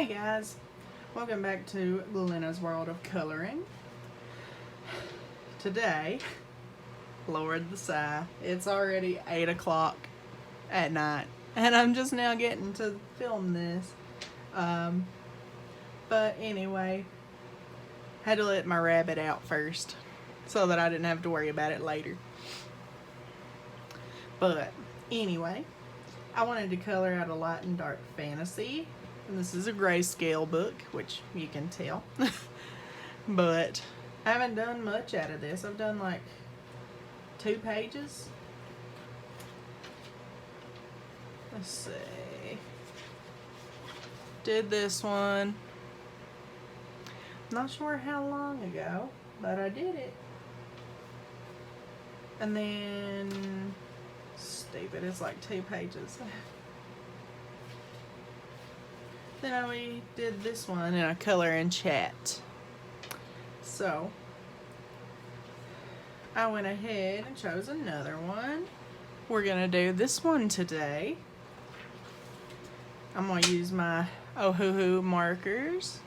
Hey guys, welcome back to Glenna's World of Coloring. Today, Lord the sigh, it's already 8 o'clock at night and I'm just now getting to film this. But anyway, had to let my rabbit out first so that I didn't have to worry about it later. But anyway, I wanted to color out a light and dark fantasy. And this is a grayscale book, which you can tell. But I haven't done much out of this. I've done like 2 pages. Let's see. Did this one. Not sure how long ago, but I did it. And then, stupid, it's like 2 pages. Then we did this one in a color and chat. So, I went ahead and chose another one. We're gonna do this one today. I'm gonna use my Ohuhu markers.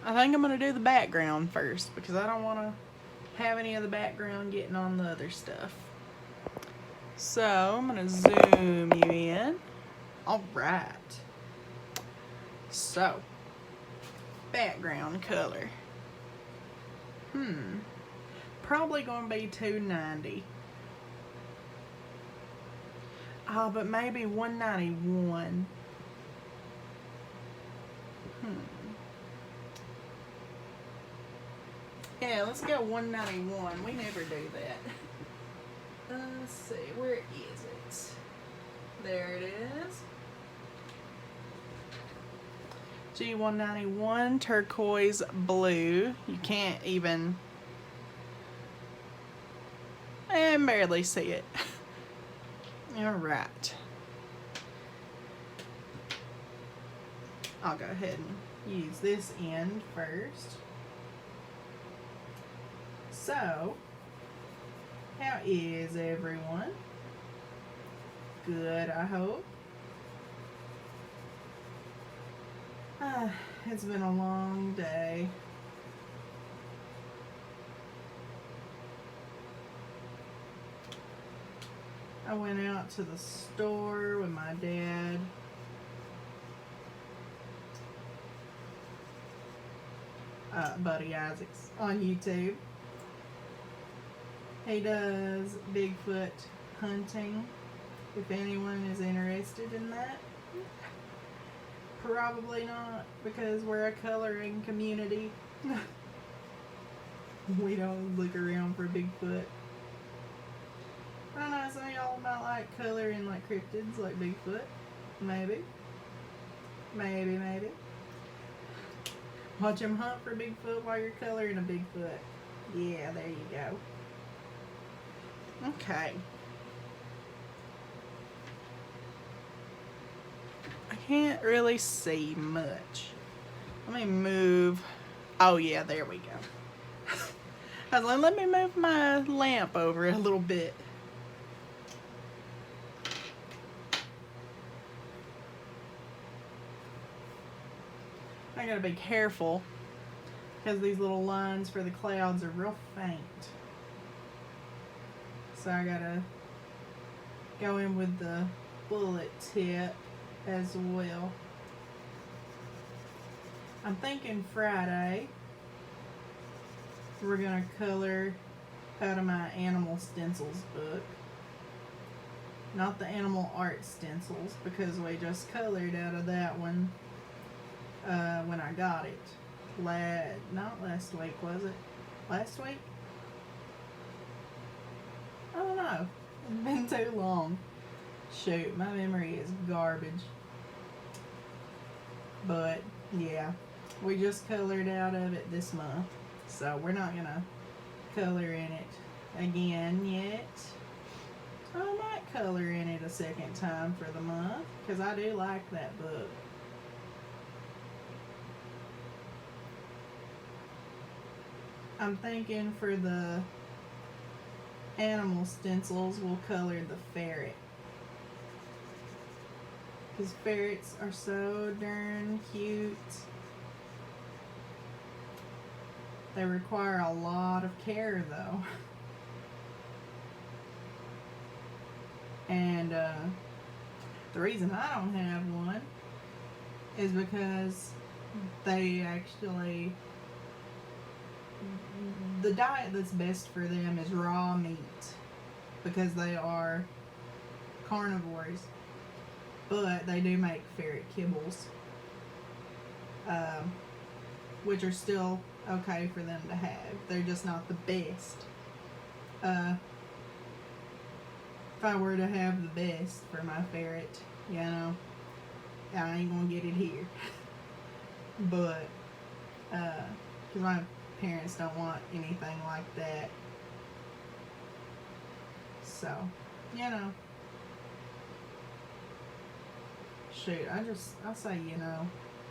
I think I'm gonna do the background first because I don't wanna have any of the background getting on the other stuff. So, I'm gonna zoom you in. Alright. So, background color. Probably gonna be 290. But maybe 191. Yeah, let's go 191. We never do that. Let's see, where is it? There it is. G191 turquoise blue. You can't even barely see it. Alright. I'll go ahead and use this end first. So, how is everyone? Good, I hope. It's been a long day. I went out to the store with my dad. Buddy Isaacs on YouTube. He does Bigfoot hunting, if anyone is interested in that. Probably not, because we're a coloring community. We don't look around for Bigfoot. I don't know, some of y'all might like coloring like cryptids, like Bigfoot. Maybe. Maybe. Watch them hunt for Bigfoot while you're coloring a Bigfoot. Yeah, there you go. Okay. I can't really see much. Let me move. Oh yeah, there we go. I was like, let me move my lamp over a little bit. I gotta be careful because these little lines for the clouds are real faint. So I gotta go in with the bullet tip as well. I'm thinking Friday we're gonna color out of my animal stencils book. Not the animal art stencils, because we just colored out of that one when I got it. Not last week, was it? Last week? I don't know. It's been too long. Shoot, my memory is garbage. But, yeah. We just colored out of it this month. So, we're not going to color in it again yet. I might color in it a second time for the month, because I do like that book. I'm thinking for the animal stencils, we'll color the ferret. Because ferrets are so darn cute. They require a lot of care, though. And the reason I don't have one is because they actually, the diet that's best for them is raw meat, because they are carnivores. But they do make ferret kibbles, which are still okay for them to have. They're just not the best. If I were to have the best for my ferret, you know, I ain't gonna get it here. But, because my parents don't want anything like that. So, you know. Shoot, I say, you know,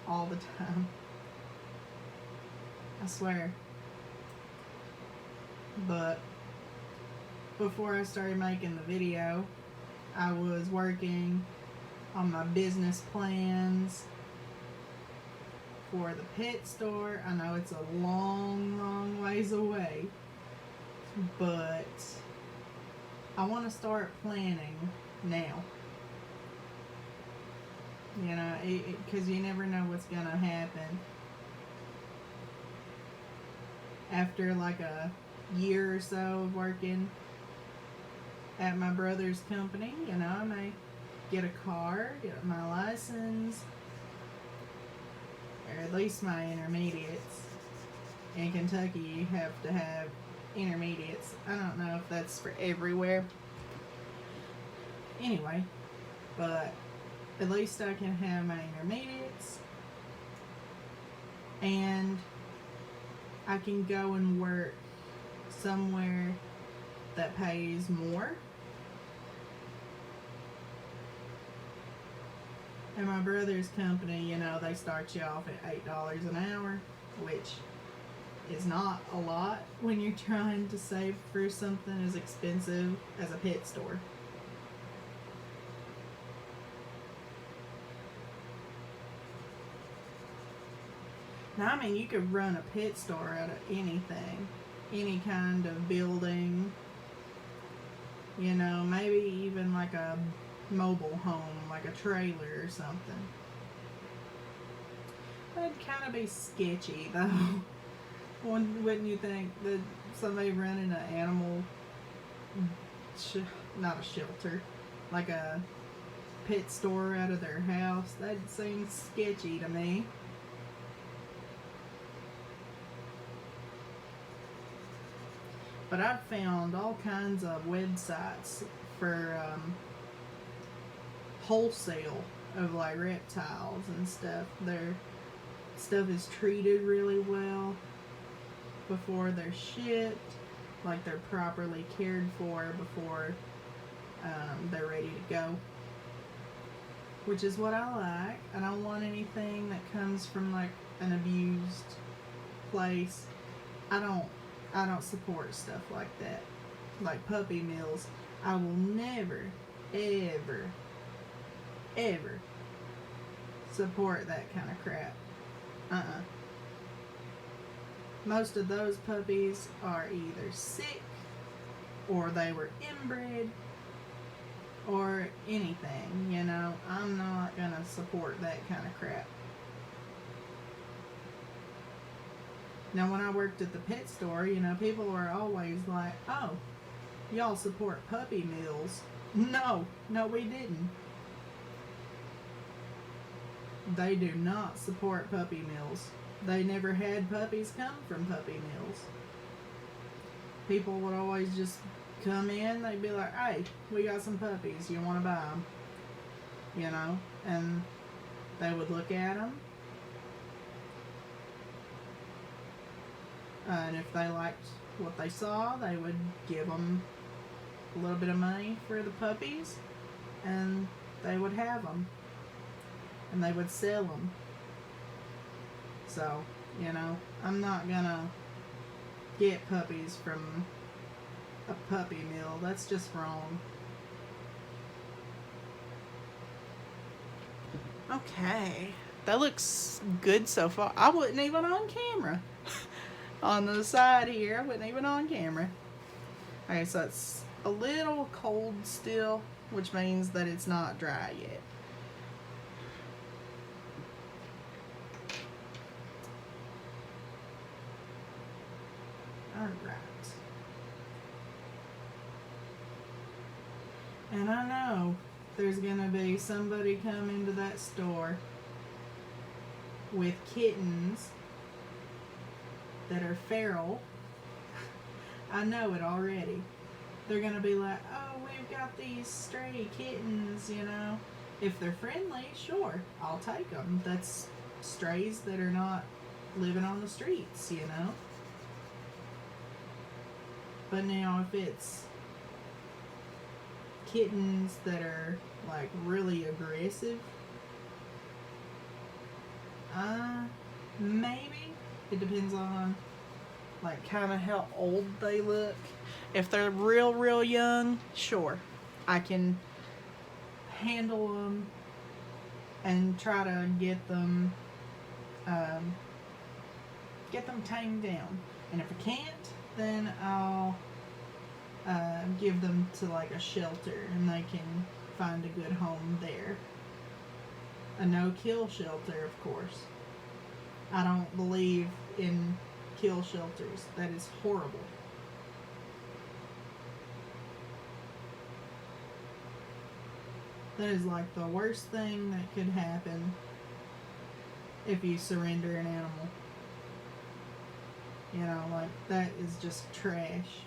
all the time. I swear. But before I started making the video, I was working on my business plans for the pet store. I know it's a long, long ways away, but I want to start planning now. You know, because you never know what's going to happen. After like a year or so of working at my brother's company, you know, I may get a car, get my license, or at least my intermediates. In Kentucky, you have to have intermediates. I don't know if that's for everywhere. Anyway, but at least I can have my intermediates, and I can go and work somewhere that pays more. And my brother's company, you know, they start you off at $8 an hour, which is not a lot when you're trying to save for something as expensive as a pet store. Now, I mean, you could run a pet store out of anything, any kind of building, you know, maybe even like a mobile home, like a trailer or something. That'd kind of be sketchy, though. Wouldn't you think that somebody running an animal, not a shelter, like a pet store out of their house? That seems sketchy to me. But I've found all kinds of websites for wholesale of like reptiles and stuff. Their stuff is treated really well before they're shipped, like they're properly cared for before they're ready to go, which is what I like. I don't want anything that comes from like an abused place. I don't support stuff like that. Like puppy mills. I will never, ever, ever support that kind of crap. Most of those puppies are either sick, or they were inbred, or anything, you know. I'm not gonna support that kind of crap. Now, when I worked at the pet store, you know, people were always like, oh, y'all support puppy mills. No, we didn't. They do not support puppy mills. They never had puppies come from puppy mills. People would always just come in, they'd be like, hey, we got some puppies, you want to buy them? You know, and they would look at them. And if they liked what they saw, they would give them a little bit of money for the puppies, and they would have them, and they would sell them. So, you know, I'm not gonna get puppies from a puppy mill. That's just wrong. Okay. That looks good so far. I wasn't even on camera. On the side here, I wasn't even on camera. Okay, so it's a little cold still, which means that it's not dry yet. Alright. And I know there's gonna be somebody come into that store with kittens that are feral. I know it already. They're gonna be like, oh, we've got these stray kittens, you know. If they're friendly, sure, I'll take them. That's strays that are not living on the streets, you know. But now if it's kittens that are like really aggressive, maybe. It depends on like kind of how old they look. If they're real young, sure, I can handle them and try to get them tamed down. And if I can't, then I'll give them to like a shelter and they can find a good home there. A no-kill shelter, of course. I don't believe in kill shelters. That is horrible. That is like the worst thing that could happen if you surrender an animal. You know, like, that is just trash.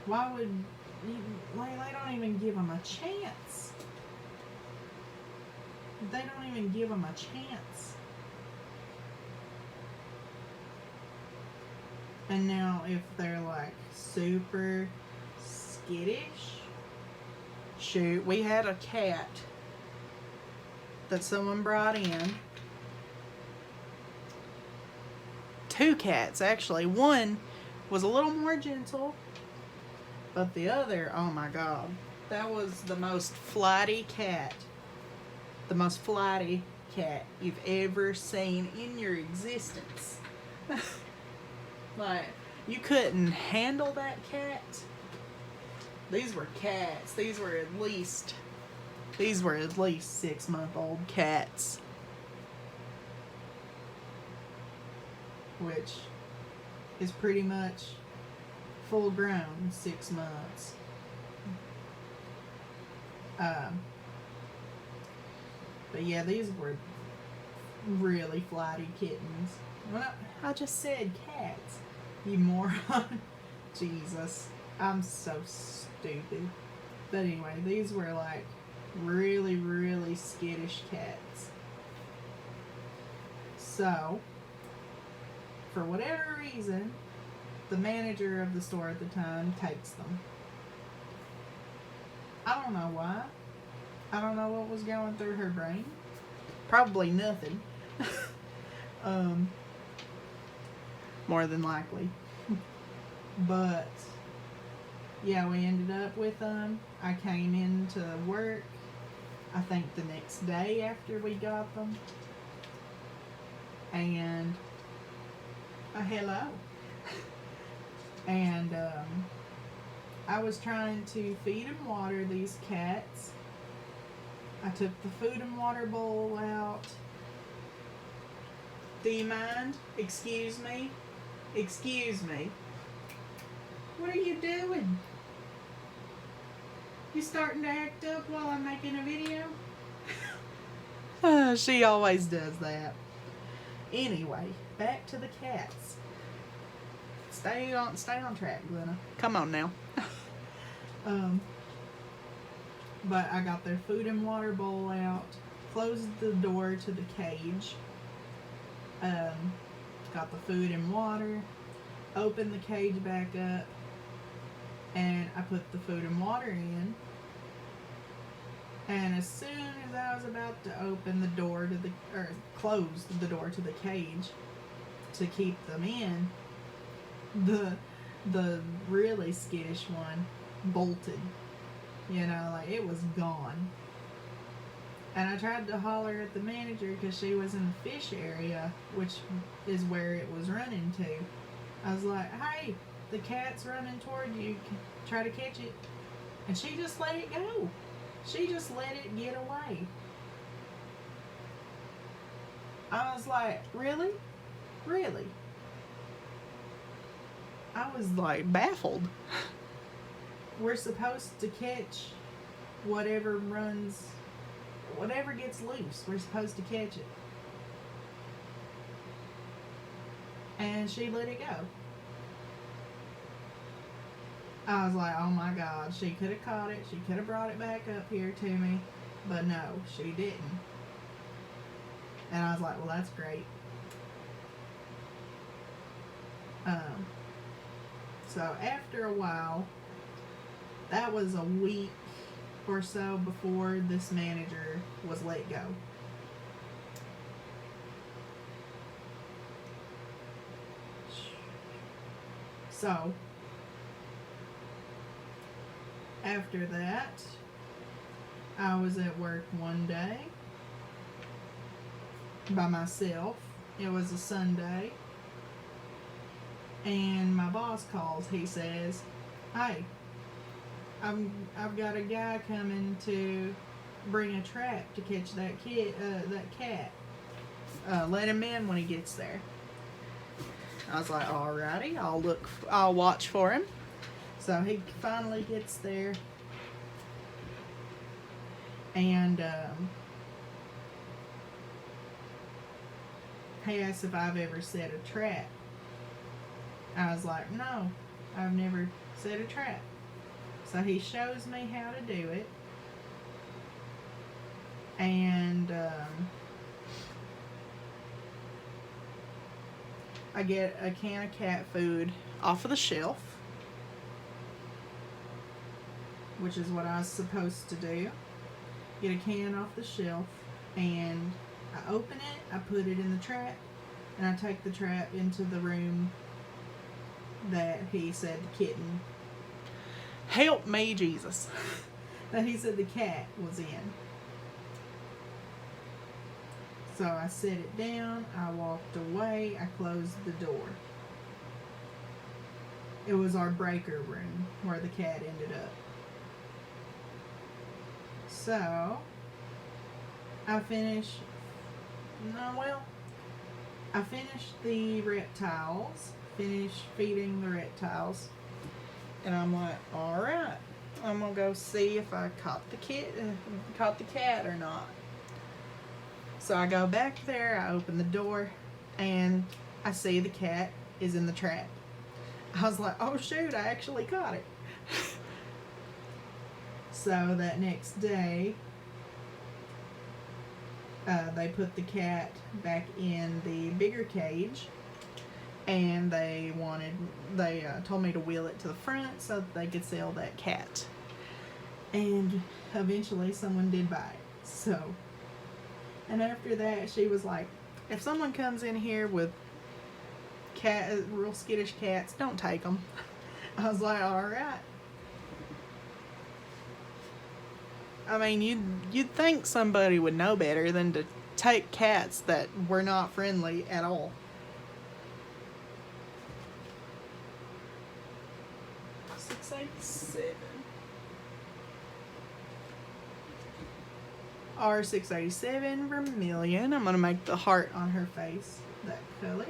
Why would you, like, they don't even give them a chance. They don't even give them a chance. And now if they're like super skittish, shoot, we had a cat that someone brought in. Two cats, actually. One was a little more gentle, but the other, oh my God, that was the most flighty cat. The most flighty cat you've ever seen in your existence. Like, you couldn't handle that cat. These were cats. These were at least 6-month-old cats. Which is pretty much full grown 6 months. But yeah, these were really flighty kittens. Well, I just said cats, you moron. Jesus, I'm so stupid. But anyway, these were like really skittish cats. So, for whatever reason, the manager of the store at the time takes them. I don't know why. I don't know what was going through her brain. Probably nothing. More than likely. But yeah, we ended up with them. I came into work, I think the next day after we got them. And hello. And I was trying to feed and water these cats. I took the food and water bowl out. Do you mind? Excuse me? Excuse me. What are you doing? You starting to act up while I'm making a video? She always does that. Anyway, back to the cats. Stay on track, Glenna. Come on now. But I got their food and water bowl out, closed the door to the cage, got the food and water, opened the cage back up, and I put the food and water in. And as soon as I was about to open the door to close the door to the cage to keep them in, the really skittish one bolted. You know, like, it was gone. And I tried to holler at the manager because she was in the fish area, which is where it was running to. I was like, hey, the cat's running toward you. Try to catch it. And she just let it go. She just let it get away. I was like, really? Really? I was like baffled. We're supposed to catch whatever gets loose. We're supposed to catch it. And she let it go. I was like, oh my God, she could have caught it. She could have brought it back up here to me. But no, she didn't. And I was like, well, that's great. So after a while, that was a week or so before this manager was let go. So after that, I was at work one day by myself. It was a Sunday. And my boss calls. He says, hey, I've got a guy coming to bring a trap to catch that cat. Let him in when he gets there. I was like, alrighty, I'll watch for him. So he finally gets there. And he asked if I've ever set a trap. I was like, no, I've never set a trap. So he shows me how to do it. And I get a can of cat food off of the shelf, which is what I was supposed to do. Get a can off the shelf, and I open it, I put it in the trap, and I take the trap into the room that he said the kitten, help me Jesus, that he said the cat was in. So I set it down, I walked away, I closed the door. It was our breaker room where the cat ended up. So I finished the reptiles, finished feeding the reptiles, and I'm like, alright, I'm gonna go see if I caught the cat or not. So I go back there, I open the door, and I see the cat is in the trap. I was like, oh shoot, I actually caught it. So that next day, they put the cat back in the bigger cage, and they told me to wheel it to the front so that they could sell that cat. And eventually someone did buy it. So, and after that, she was like, if someone comes in here with real skittish cats, don't take them. I was like, alright. I mean, you'd think somebody would know better than to take cats that were not friendly at all. $6.87. R687 Vermilion. I'm going to make the heart on her face that color.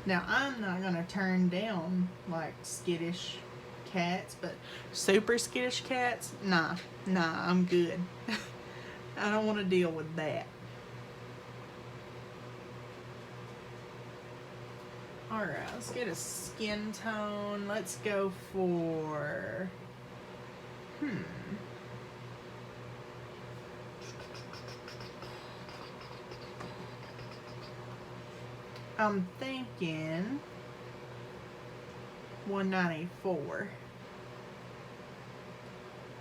Now, I'm not going to turn down, like, skittish cats, but super skittish cats, nah, I'm good. I don't want to deal with that. Alright, let's get a skin tone. Let's go for... I'm thinking 194.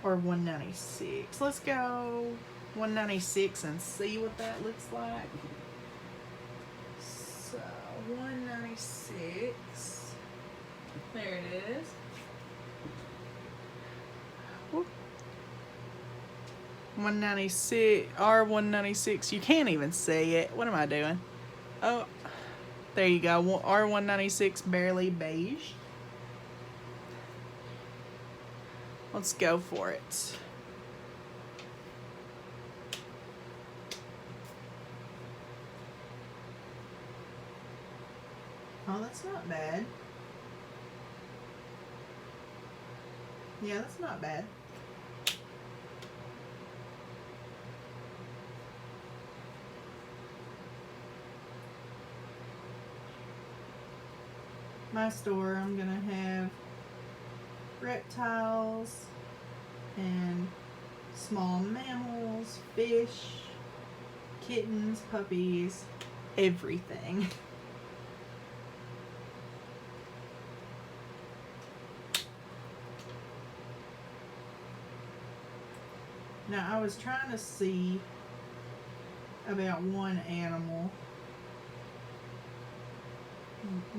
or 196. Let's go 196 and see what that looks like. So 196. There it is. Whoop. 196, R196. You can't even see it. What am I doing? Oh, there you go. R196 barely beige. Let's go for it. Oh, that's not bad. Yeah, that's not bad. My store, I'm gonna have reptiles and small mammals, fish, kittens, puppies, everything. Now, I was trying to see about one animal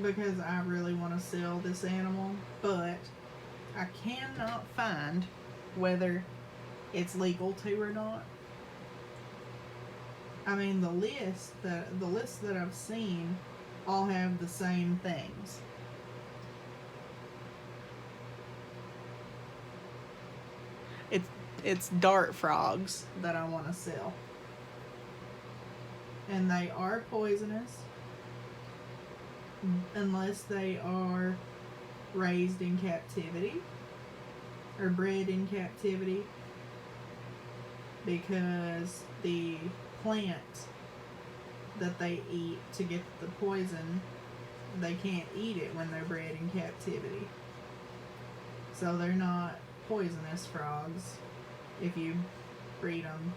because I really want to sell this animal, but I cannot find whether it's legal to or not. I mean, the list that I've seen all have the same things. It's dart frogs that I want to sell. And they are poisonous unless they are raised in captivity or bred in captivity, because the plant that they eat to get the poison, they can't eat it when they're bred in captivity. So they're not poisonous frogs if you breed them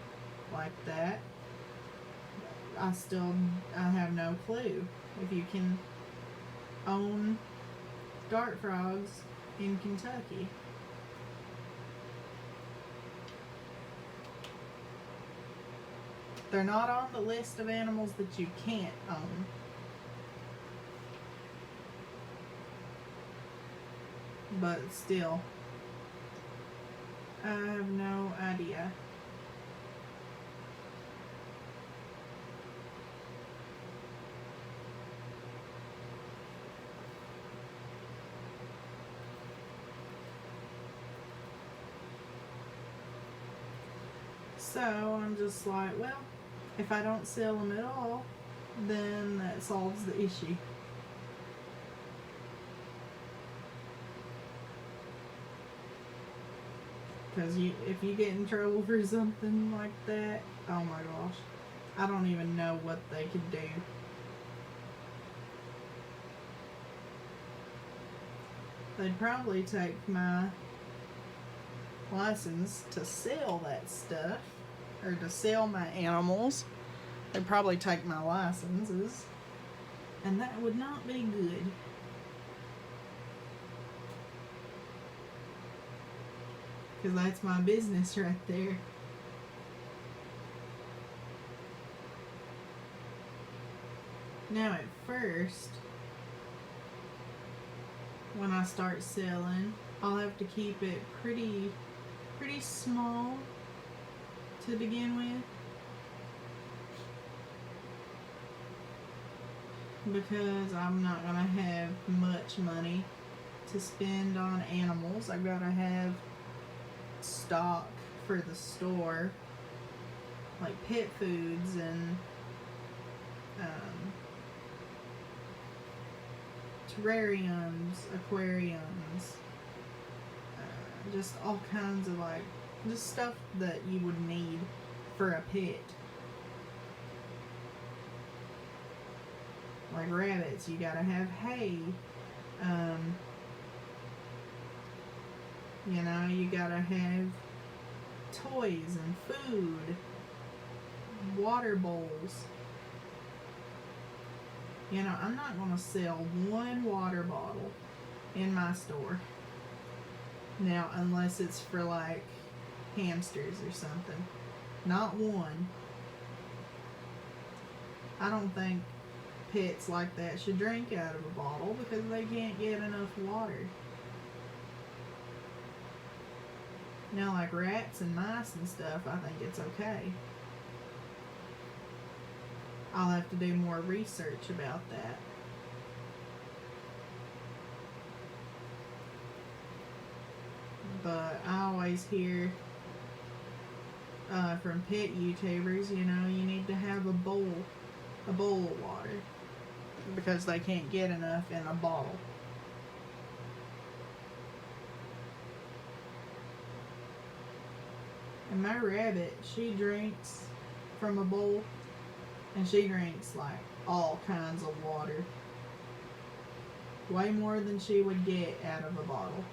like that. I have no clue if you can own dart frogs in Kentucky. They're not on the list of animals that you can't own. But still, I have no idea. So I'm just like, well, if I don't sell them at all, then that solves the issue. Because if you get in trouble for something like that, oh my gosh, I don't even know what they could do. They'd probably take my license to sell that stuff, or to sell my animals. They'd probably take my licenses, and that would not be good. Because that's my business right there. Now at first, when I start selling, I'll have to keep it pretty small to begin with, because I'm not gonna have much money to spend on animals. I've gotta have stock for the store, like pet foods and terrariums, aquariums, just all kinds of just stuff that you would need for a pet. Like rabbits, you gotta have hay. You gotta have toys and food, water bowls. I'm not gonna sell one water bottle in my store now, unless it's for hamsters or something. Not one. I don't think pets like that should drink out of a bottle because they can't get enough water. Now, like rats and mice and stuff, I think it's okay. I'll have to do more research about that. But I always hear from pet YouTubers, you know, you need to have a bowl of water because they can't get enough in a bottle. And my rabbit, she drinks from a bowl, and she drinks like all kinds of water. Way more than she would get out of a bottle.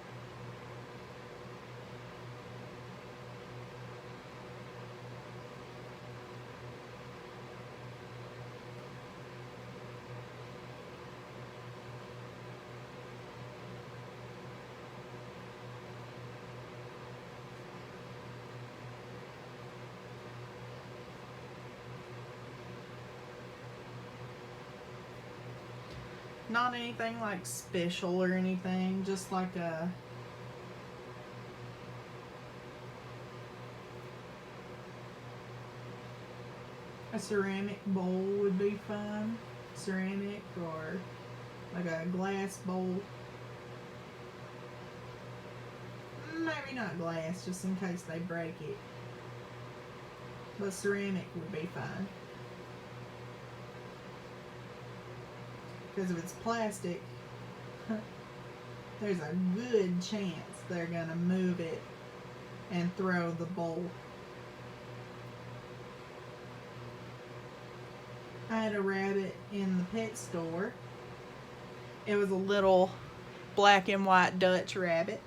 Not anything like special or anything, just like a ceramic bowl would be fun. Ceramic or like a glass bowl. Maybe not glass, just in case they break it. But ceramic would be fine. Because if it's plastic, there's a good chance they're going to move it and throw the bowl. I had a rabbit in the pet store. It was a little black and white Dutch rabbit.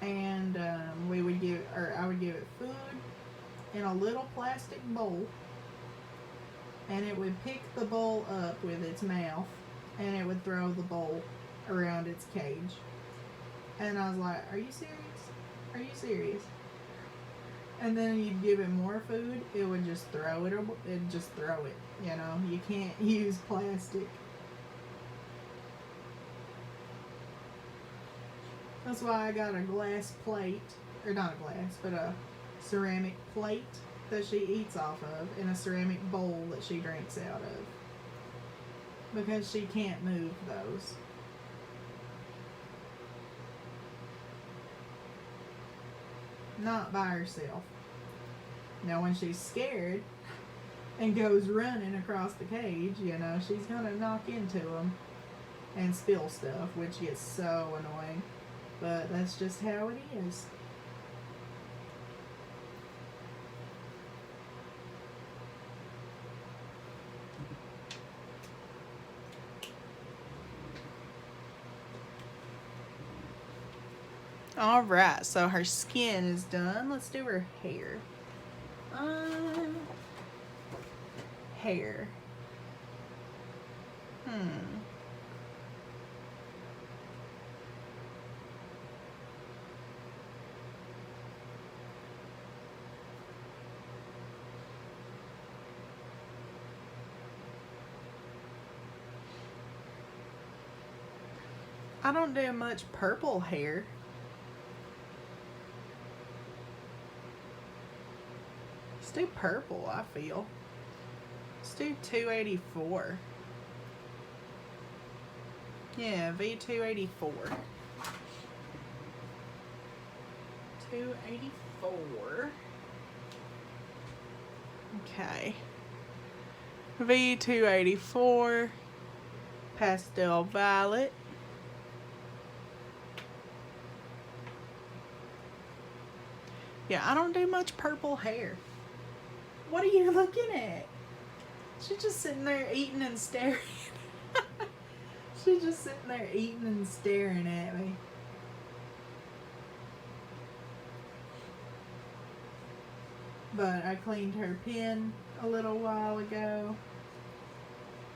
And I would give it food in a little plastic bowl, and it would pick the bowl up with its mouth, and it would throw the bowl around its cage. And I was like, are you serious? Are you serious? And then you'd give it more food, it would just throw it. It'd just throw it. You know, you can't use plastic. That's why I got a glass plate, or not a glass, but a ceramic plate that she eats off of, and a ceramic bowl that she drinks out of, because she can't move those. Not by herself. Now when she's scared and goes running across the cage, you know, she's gonna knock into them and spill stuff, which gets so annoying, but that's just how it is. Alright, so her skin is done. Let's do her hair. Hair. I don't do much purple hair. Let's do purple, I feel. Let's do 284. Yeah, V284. 284. Okay. V284. Pastel violet. Yeah, I don't do much purple hair. What are you looking at? She's just sitting there eating and staring. She's just sitting there eating and staring at me. But I cleaned her pen a little while ago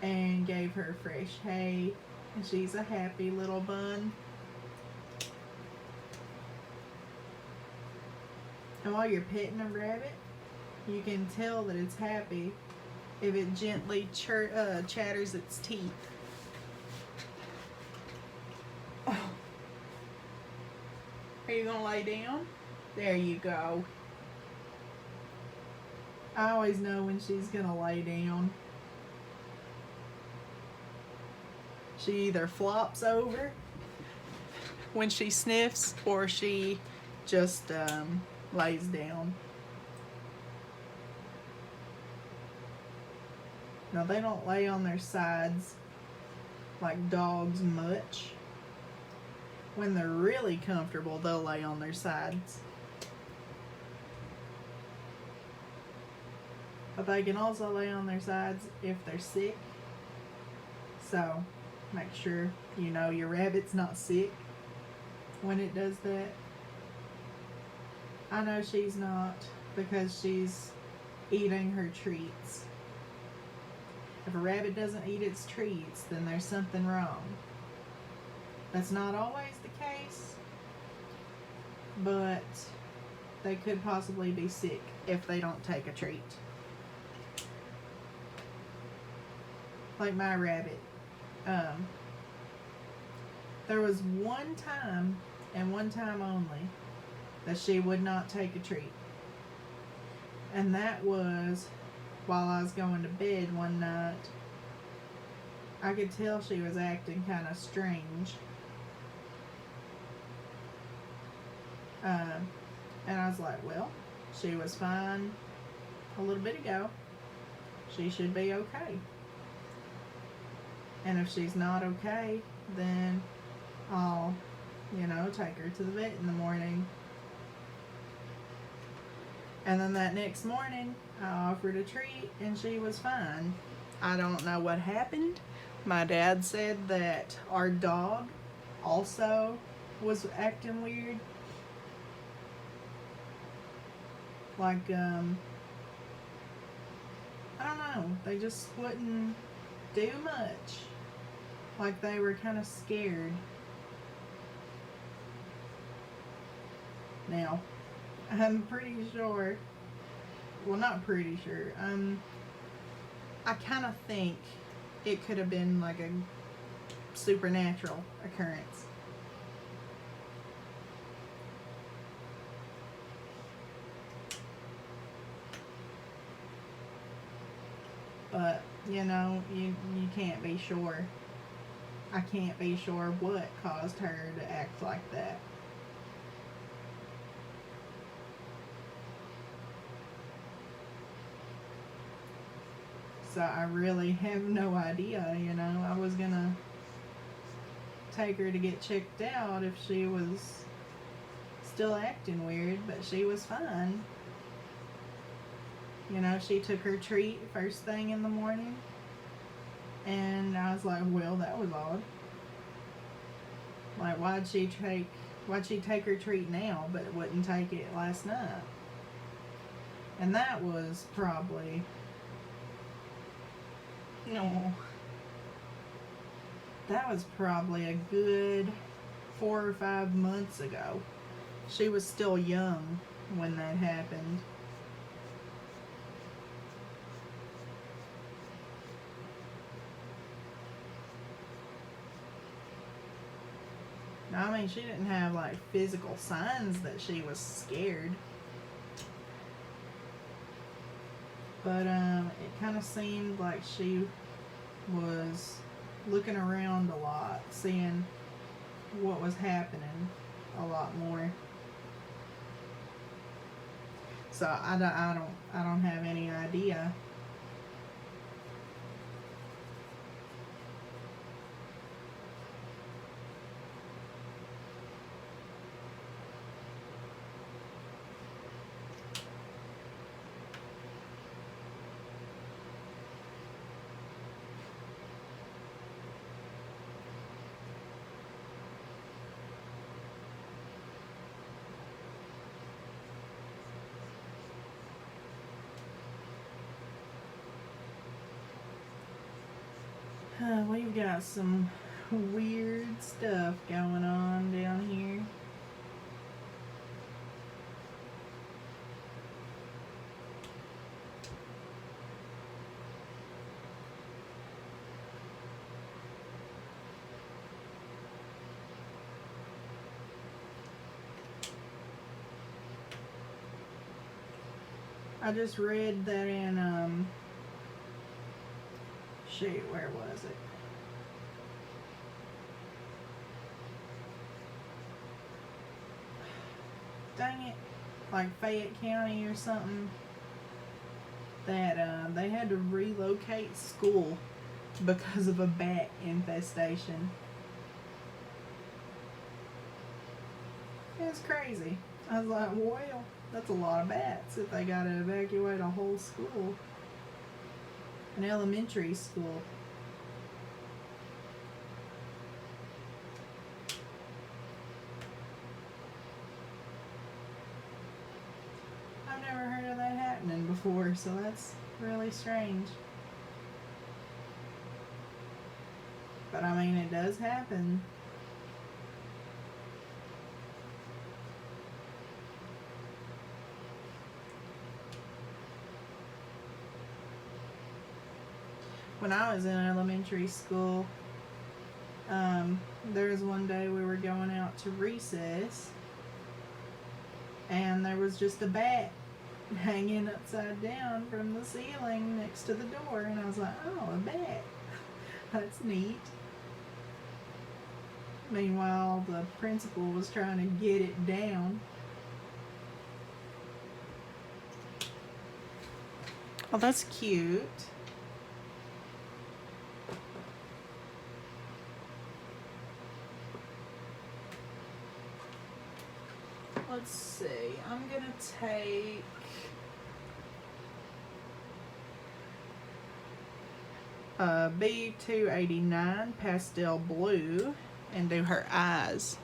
and gave her fresh hay, and she's a happy little bun. And while you're petting a rabbit, you can tell that it's happy if it gently chatters its teeth. Oh. Are you gonna lay down? There you go. I always know when she's gonna lay down. She either flops over when she sniffs or she just lays down. Now they don't lay on their sides like dogs much. When they're really comfortable, they'll lay on their sides. But they can also lay on their sides if they're sick. So make sure you know your rabbit's not sick when it does that. I know she's not because she's eating her treats. If a rabbit doesn't eat its treats, then there's something wrong. That's not always the case, but they could possibly be sick if they don't take a treat. Like my rabbit. There was one time, and one time only, that she would not take a treat. And that was while I was going to bed one night. I could tell she was acting kind of strange. And I was like, well, she was fine a little bit ago. She should be okay. And if she's not okay, then I'll, take her to the vet in the morning. And then that next morning, I offered a treat and she was fine. I don't know what happened. My dad said that our dog also was acting weird. Like, I don't know. They just wouldn't do much. Like they were kind of scared. Now, I'm pretty sure, well, not pretty sure, I kind of think it could have been like a supernatural occurrence. But, you can't be sure. I can't be sure what caused her to act like that. So I really have no idea, I was gonna take her to get checked out if she was still acting weird, but she was fine. She took her treat first thing in the morning, and I was like, well, that was odd. Like, why'd she take her treat now, but wouldn't take it last night? And that was probably, that was probably a good 4 or 5 months ago. She was still young when that happened. I mean, she didn't have like physical signs that she was scared. But it kind of seemed like she was looking around a lot, seeing what was happening a lot more. So I don't have any idea. We've got some weird stuff going on down here. I just read that in, shoot, where was it? Dang it, like Fayette County or something, that they had to relocate school because of a bat infestation. It's crazy. I was like, well, that's a lot of bats if they gotta evacuate a whole school. An elementary school. I've never heard of that happening before, so that's really strange. But I mean, it does happen. When I was in elementary school, there was one day we were going out to recess, and there was just a bat hanging upside down from the ceiling next to the door, and I was like, oh, a bat. That's neat. Meanwhile, the principal was trying to get it down. Oh, that's cute. Let's see, I'm gonna take B289 pastel blue and do her eyes.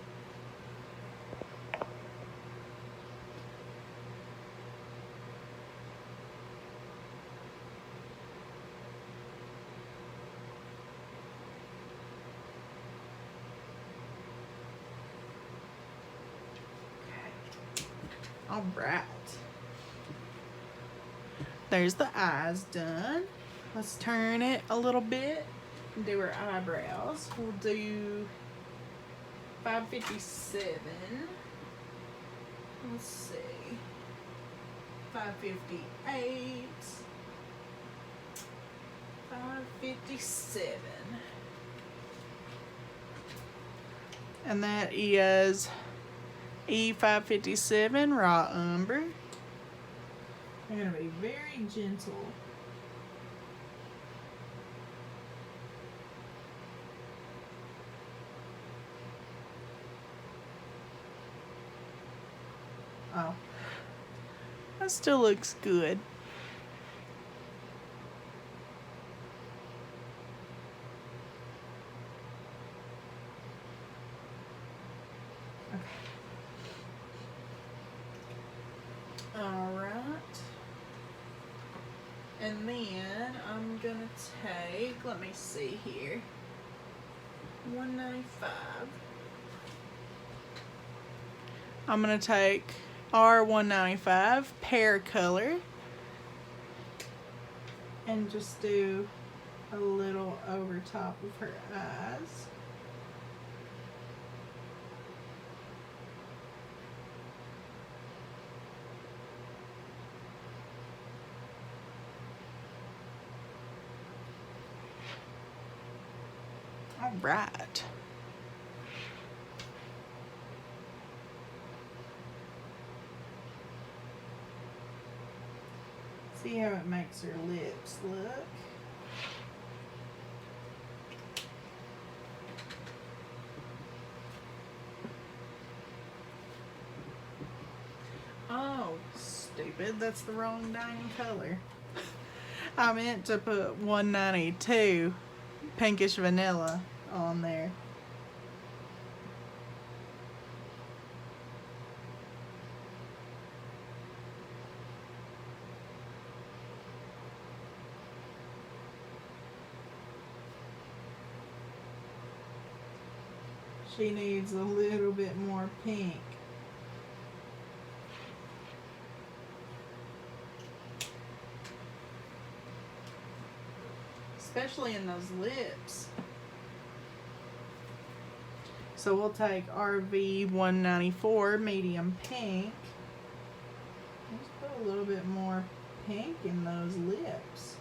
All right. There's the eyes done. Let's turn it a little bit and do her eyebrows. We'll do 557. Let's see. 558. 557. And that is E557 raw umber. I'm going to be very gentle. Oh, that still looks good. And then I'm gonna take, let me see here, 195. I'm gonna take R195 pear color and just do a little over top of her eyes. All right. See how it makes her lips look. Oh, stupid. That's the wrong dang color. I meant to put 192 pinkish vanilla on there. She needs a little bit more pink. Especially in those lips. So we'll take RV 194 medium pink. Let's put a little bit more pink in those lips.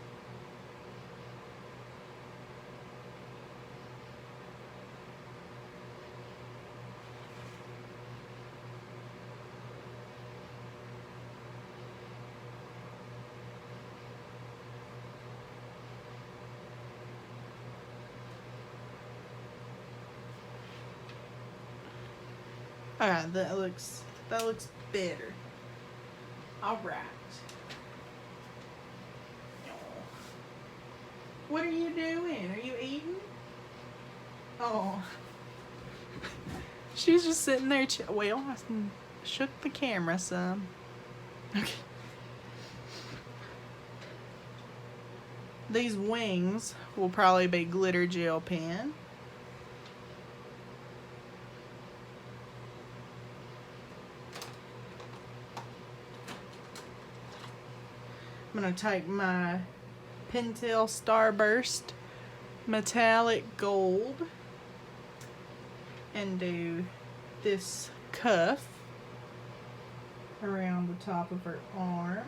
Alright, that looks better. Alright. What are you doing? Are you eating? Oh. She's just sitting there. Well, I shook the camera some. Okay. These wings will probably be glitter gel pen. I'm going to take my Pentel Starburst metallic gold and do this cuff around the top of her arm.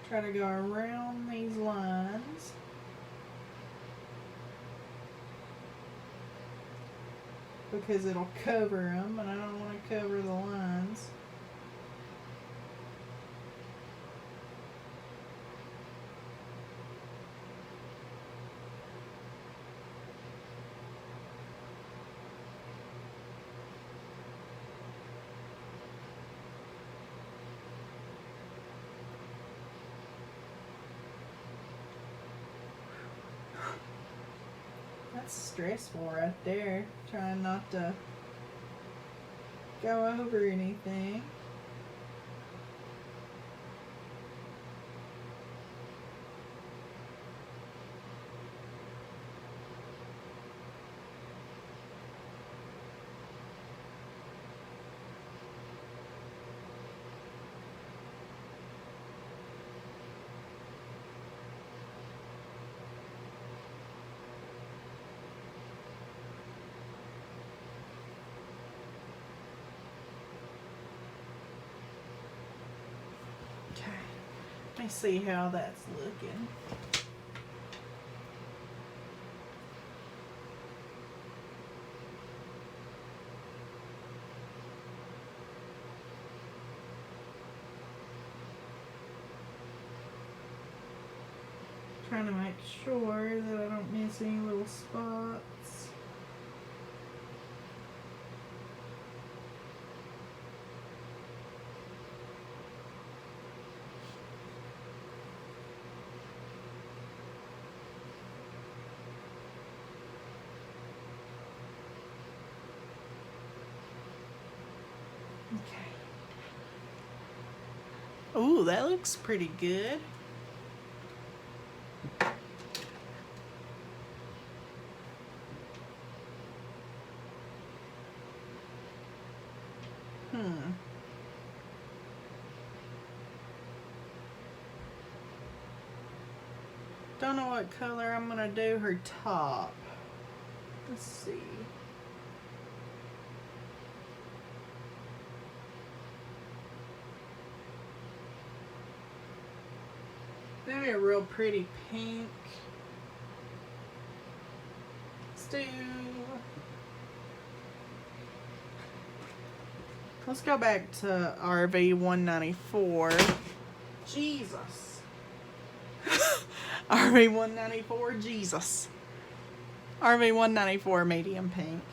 Try to go around these lines. Because it'll cover them, and I don't want to cover the lines. That's stressful right there, trying not to go over anything. Let me see how that's looking. Trying to make sure that I don't miss any little spots. Okay. Ooh, that looks pretty good. Don't know what color I'm gonna do her top. Let's see. Maybe a real pretty pink. Let's go back to RV 194. Jesus. RV 194, Jesus. RV 194 medium pink.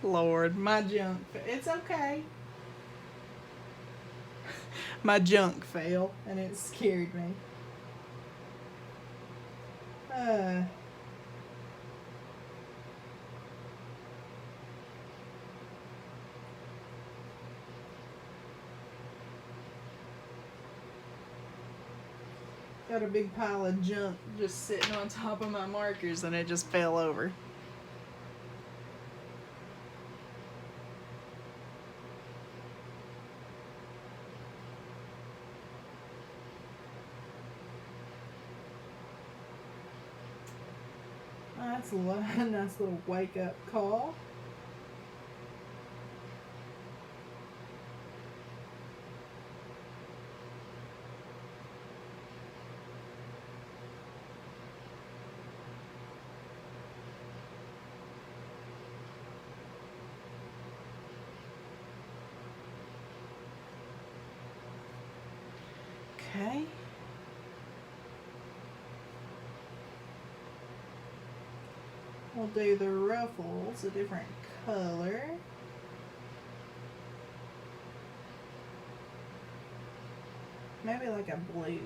Lord, my junk. It's okay. My junk fell and it scared me. Got a big pile of junk just sitting on top of my markers and it just fell over. That's a nice little wake up call. Okay. We'll do the ruffles a different color. Maybe like a blue.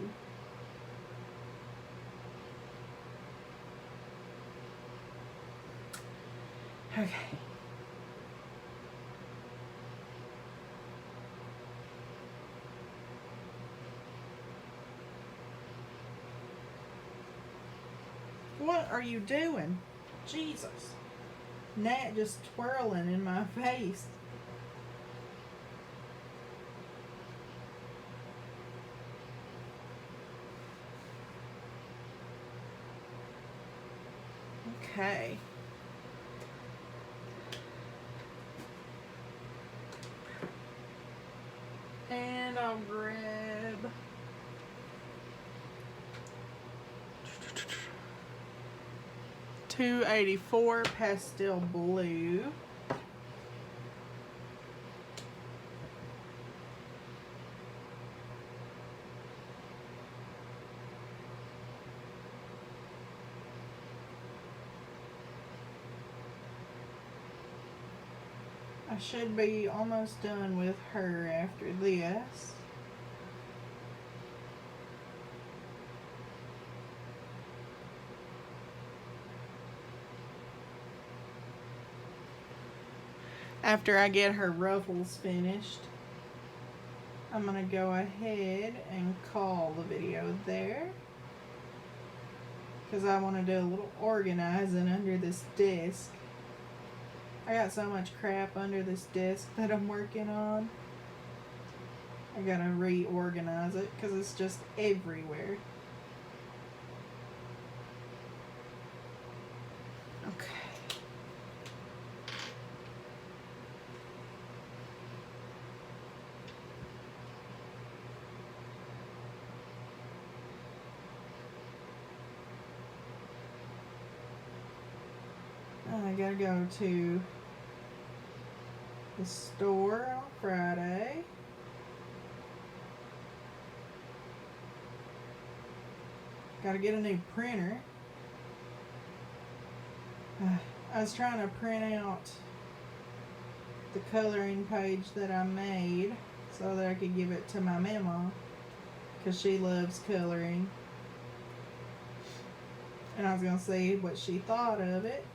Okay. What are you doing? Jesus. Gnat just twirling in my face. Okay. And I'll grab $2.84 pastel blue. I should be almost done with her after this. After I get her ruffles finished, I'm going to go ahead and call the video there. Because I want to do a little organizing under this desk. I got so much crap under this desk that I'm working on. I gotta reorganize it because it's just everywhere. Okay. I gotta go to the store on Friday. Gotta get a new printer. I was trying to print out the coloring page that I made so that I could give it to my mama because she loves coloring. And I was gonna see what she thought of it.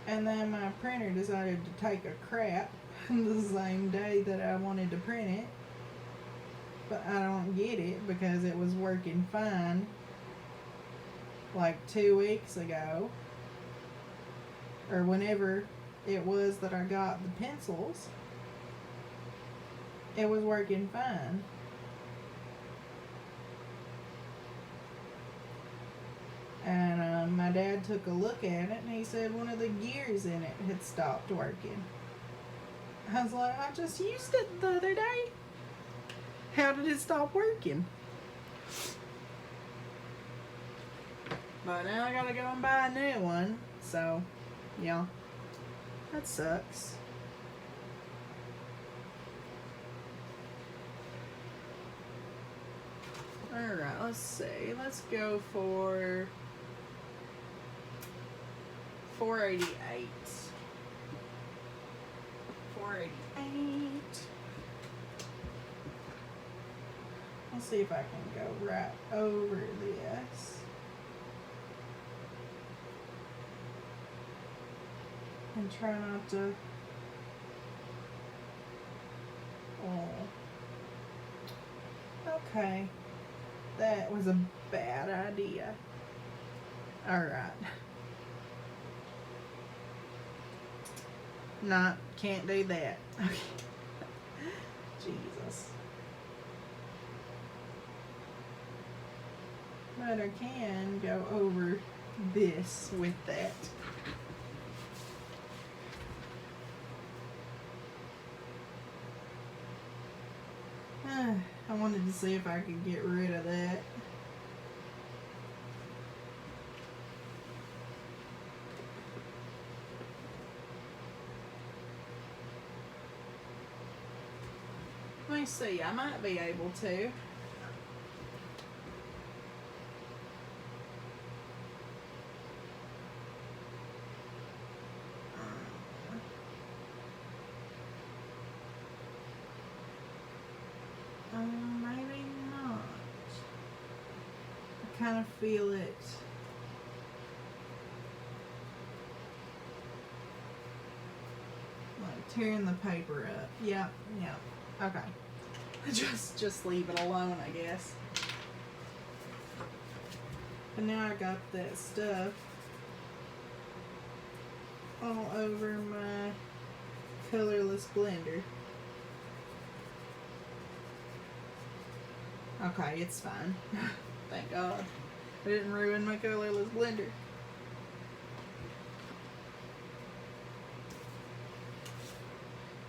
And then my printer decided to take a crap the same day that I wanted to print it. But I don't get it because it was working fine like 2 weeks ago. Or whenever it was that I got the pencils. It was working fine. And my dad took a look at it and he said one of the gears in it had stopped working. I was like, I just used it the other day. How did it stop working? But now I gotta go and buy a new one. So, yeah. That sucks. Alright, let's see. Let's go for $4.88. $4.88. Let's see if I can go right over this. And try not to. Oh. Okay. That was a bad idea. Alright. Can't do that. Okay. Jesus. But I can go over this with that. I wanted to see if I could get rid of that. Let me see, I might be able to. Maybe not. I kind of feel it. Like tearing the paper up. Yep. Okay. Just leave it alone, I guess. But now I got that stuff all over my colorless blender. Okay, it's fine. Thank God. I didn't ruin my colorless blender.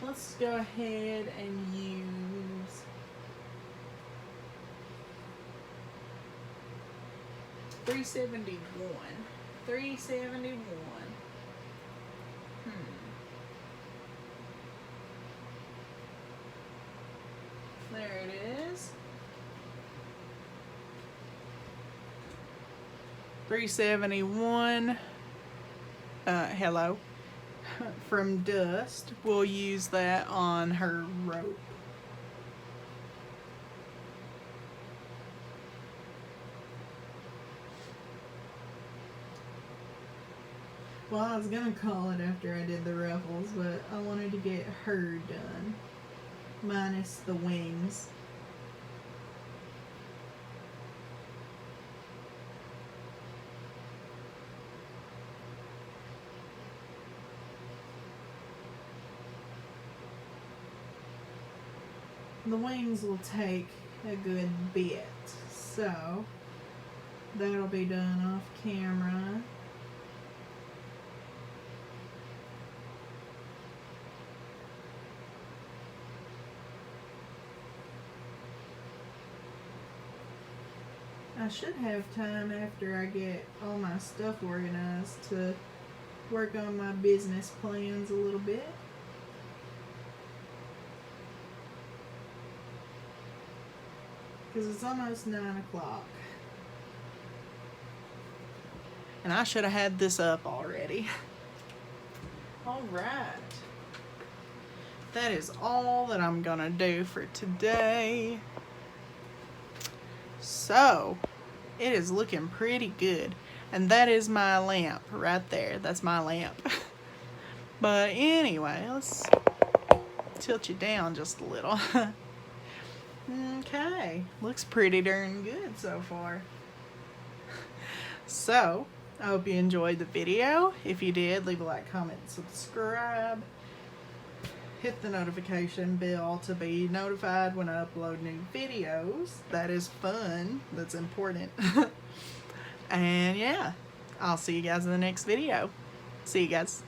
Let's go ahead and use $371. $371. There it is. $371. Hello. From Dust. We'll use that on her rope. Well, I was gonna call it after I did the ruffles, but I wanted to get her done. Minus the wings. The wings will take a good bit, so that'll be done off camera. I should have time after I get all my stuff organized to work on my business plans a little bit. Because it's almost 9 o'clock. And I should have had this up already. Alright. That is all that I'm gonna do for today. So, it is looking pretty good. And that is my lamp right there. That's my lamp. But anyway, let's tilt you down just a little. Okay, looks pretty darn good so far. So, I hope you enjoyed the video. If you did, leave a like, comment, subscribe. Hit the notification bell to be notified when I upload new videos. That is fun. That's important. And yeah, I'll see you guys in the next video. See you guys.